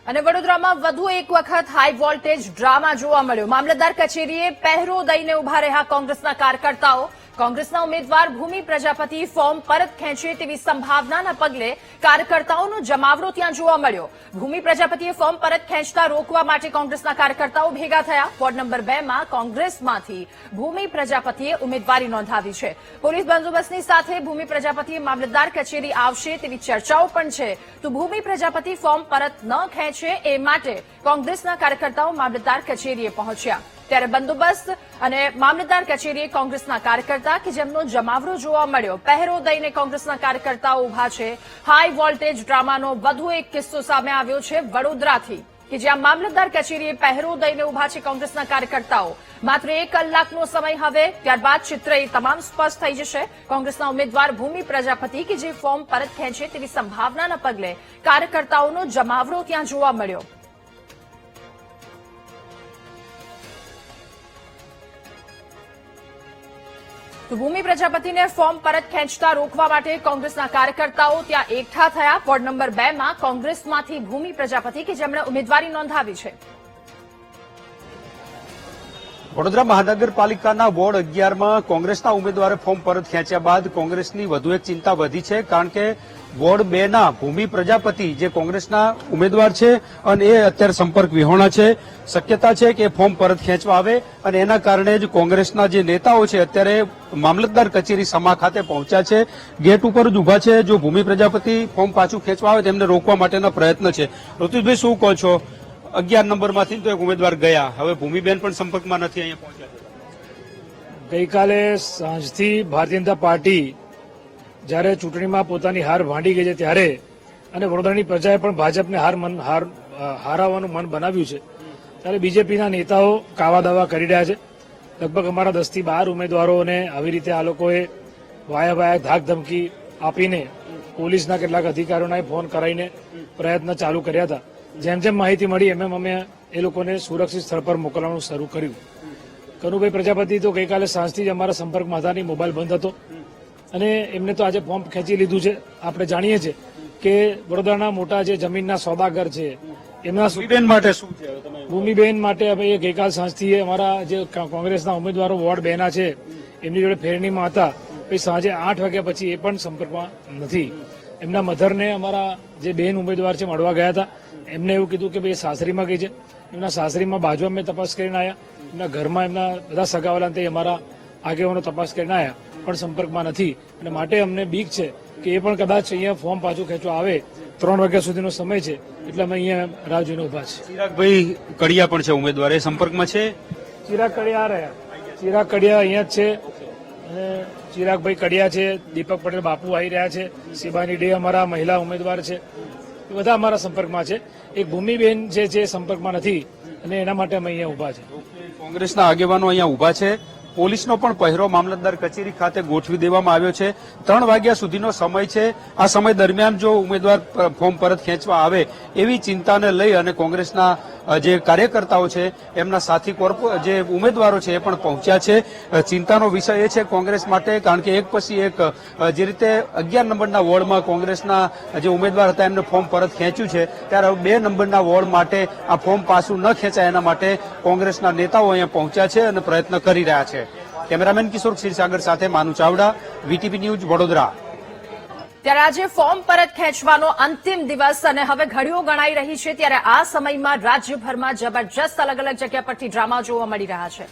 અને વડોદરામાં વધુ એક વખત હાઈ વોલ્ટેજ ડ્રામા જોવા મળ્યો। મામલતદાર કચેરીએ પહેરો દઈને ઉભા રહ્યા કોંગ્રેસના કાર્યકર્તાઓ। કોંગ્રેસના ઉમેદવાર ભૂમિ પ્રજાપતિ ફોર્મ પરત ખેંચે તેવી સંભાવનાના પગલે કાર્યકર્તાઓનો જમાવડો ત્યાં જોવા મળ્યો। ભૂમિ પ્રજાપતિએ ફોર્મ પરત ખેંચતા રોકવા માટે કોંગ્રેસના કાર્યકર્તાઓ ભેગા થયા। વોર્ડ નંબર 2 માં કોંગ્રેસમાંથી ભૂમિ પ્રજાપતિએ ઉમેદવારી નોંધાવી છે। પોલીસ બંદોબસ્તની સાથે ભૂમિ પ્રજાપતિએ મામલતદાર કચેરી આવશે તેવી ચર્ચાઓ પણ છે। તો ભૂમિ પ્રજાપતિ ફોર્મ પરત ન ખેંચે એ માટે કોંગ્રેસના કાર્યકર્તાઓ મામલતદાર કચેરીએ પહોંચ્યા। ત્યારે બંદોબસ્ત અને મામલતદાર કચેરીએ કોંગ્રેસના કાર્યકર્તા કે જેમનો જમાવડો જોવા મળ્યો। પહેરો દઈને કોંગ્રેસના કાર્યકર્તાઓ ઉભા છે। હાઈ વોલ્ટેજ ડ્રામાનો વધુ એક કિસ્સો સામે આવ્યો છે વડોદરાથી કે જ્યાં મામલતદાર કચેરીએ પહેરો દઈને ઉભા છે કોંગ્રેસના કાર્યકર્તાઓ। માત્ર 1 કલાકનો સમય હવે, ત્યારબાદ ચિત્ર એ તમામ સ્પષ્ટ થઈ જશે। કોંગ્રેસના ઉમેદવાર ભૂમિ પ્રજાપતિ કે જે ફોર્મ પરત ખેંચે તેવી સંભાવનાના પગલે કાર્યકર્તાઓનો જમાવડો ત્યાં જોવા મળ્યો। તો ભૂમિ પ્રજાપતિને ફોર્મ પરત ખેંચતા રોકવા માટે કોંગ્રેસના કાર્યકર્તાઓ ત્યાં એકઠા થયા। વોર્ડ નંબર 2 માં કોંગ્રેસમાંથી ભૂમિ પ્રજાપતિ કે જેમણે ઉમેદવારી નોંધાવી છે। વડોદરા મહાનગરપાલિકાના વોર્ડ 11 માં કોંગ્રેસના ઉમેદવારે ફોર્મ પરત ખેંચ્યા બાદ કોંગ્રેસની વધુ એક ચિંતા વધી છે, કારણ કે વોર્ડ 2 ના ભૂમિ પ્રજાપતિ જે કોંગ્રેસના ઉમેદવાર છે અને એ અત્યારે સંપર્ક વિહોણા છે। શક્યતા છે કે ફોર્મ પરત ખેંચવા આવે અને એના કારણે જ કોંગ્રેસના જે નેતાઓ છે અત્યારે મામલતદાર કચેરી સમા ખાતે પહોંચ્યા છે। ગેટ ઉપર જ ઉભા છે। જો ભૂમિ પ્રજાપતિ ફોર્મ પાછું ખેંચવા આવે તેમને રોકવા માટેના પ્રયત્ન છે। ઋતુજભાઈ, શું કહો છો? 11 નંબરમાંથી તો એક ઉમેદવાર ગયા, હવે ભૂમિબેન પણ સંપર્કમાં નથી અહીંયા પહોંચ્યા। ગઈકાલે સાંજથી ભારતીય જનતા પાર્ટી જ્યારે ચૂંટણીમાં પોતાની હાર ભાંડી ગઈ છે ત્યારે અને વડોદરાની પ્રજાએ પણ ભાજપને હારાવવાનું મન બનાવ્યું છે ત્યારે બીજેપીના નેતાઓ કાવા દાવા કરી રહ્યા છે। લગભગ અમારા 10 થી 12 ઉમેદવારોને આવી રીતે આ લોકોએ વાયા ધાક ધમકી આપીને પોલીસના કેટલાક અધિકારીઓને ફોન કરાવીને પ્રયત્ન ચાલુ કર્યા હતા। જેમ જેમ માહિતી મળી એમ અમે એ લોકોને સુરક્ષિત સ્થળ પર મોકલવાનું શરૂ કર્યું। કનુભાઈ પ્રજાપતિ તો ગઈકાલે સાંજથી જ અમારા સંપર્કમાં હતા, મોબાઈલ બંધ હતો અને એમને તો આજે ફોર્મ ખેંચી લીધું છે। આપણે જાણીએ છીએ કે વડોદરાના મોટા જે જમીનના સોદાગર છે એમના માટે શું છે? ભૂમિબેન માટે અમે ગઈકાલ સાંજથી અમારા જે કોંગ્રેસના ઉમેદવારો વોર્ડ 2 ના છે એમની જોડે ફેરણીમાં હતા, પછી સાંજે 8 વાગ્યા પછી એ પણ સંપર્કમાં નથી। એમના મધરને અમારા જે બેન ઉમેદવાર છે મળવા ગયા હતા, એમને એવું કીધું કે ભાઈ સાસરીમાં ગઈ છે। એમના સાસરીમાં બાજુ અમે તપાસ કરીને આવ્યા, એમના ઘરમાં એમના બધા સગાવાલા તે અમારા આગેવાનો તપાસ કરીને આવ્યા પણ સંપર્કમાં નથી અને માટે અમને બીક છે કે એ પણ કદાચ અહીંયા ફોર્મ પાછું ખેંચવા આવે। 3 વાગ્યા સુધીનો સમય છે એટલે અમે અહીંયા રાહ જોઈને ઉભા છે। ચિરાગભાઈ કડિયા પણ છે ઉમેદવાર, એ સંપર્કમાં છે? ચિરાગ કડિયા આ રહ્યા, ચિરાગ કડિયા અહીંયા જ છે અને ચિરાગભાઈ કડિયા છે, દીપક પટેલ બાપુ આવી રહ્યા છે, શિબાની ડે અમારા મહિલા ઉમેદવાર છે, એ બધા અમારા સંપર્કમાં છે। એક ભૂમિબેન જે સંપર્કમાં નથી અને એના માટે અમે અહીંયા ઉભા છે। કોંગ્રેસના આગેવાનો અહીંયા ઉભા છે। પોલીસનો પણ પહેરો મામલતદાર કચેરી ખાતે ગોઠવી દેવામાં આવ્યો છે। 3 વાગ્યા સુધીનો સમય છે। આ સમય દરમિયાન જો ઉમેદવાર ફોર્મ પરત ખેંચવા આવે એવી ચિંતાને લઈ અને કોંગ્રેસના જે કાર્યકર્તાઓ છે એમના સાથી જે ઉમેદવારો છે એ પણ પહોંચ્યા છે। ચિંતાનો વિષય એ છે કોંગ્રેસ માટે, કારણ કે એક પછી એક જે રીતે 11 નંબરના વોર્ડમાં કોંગ્રેસના જે ઉમેદવાર હતા એમને ફોર્મ પરત ખેંચ્યું છે, ત્યારે 2 નંબરના વોર્ડ માટે આ ફોર્મ પાછું ન ખેંચાય એના માટે કોંગ્રેસના નેતાઓ અહીંયા પહોંચ્યા છે અને પ્રયત્ન કરી રહ્યા છે। કેમેરામેન કિશોર ક્ષીરસાગર સાથે માનુ ચાવડા, વીટીવી ન્યૂઝ, વડોદરા। ત્યારે આજે ફોર્મ પરત ખેંચવાનો અંતિમ દિવસ અને હવે ઘડીઓ ગણાઈ રહી છે, ત્યારે આ સમયમાં રાજ્યભરમાં જબરજસ્ત અલગ અલગ જગ્યા પરથી ડ્રામા જોવા મળી રહ્યા છે।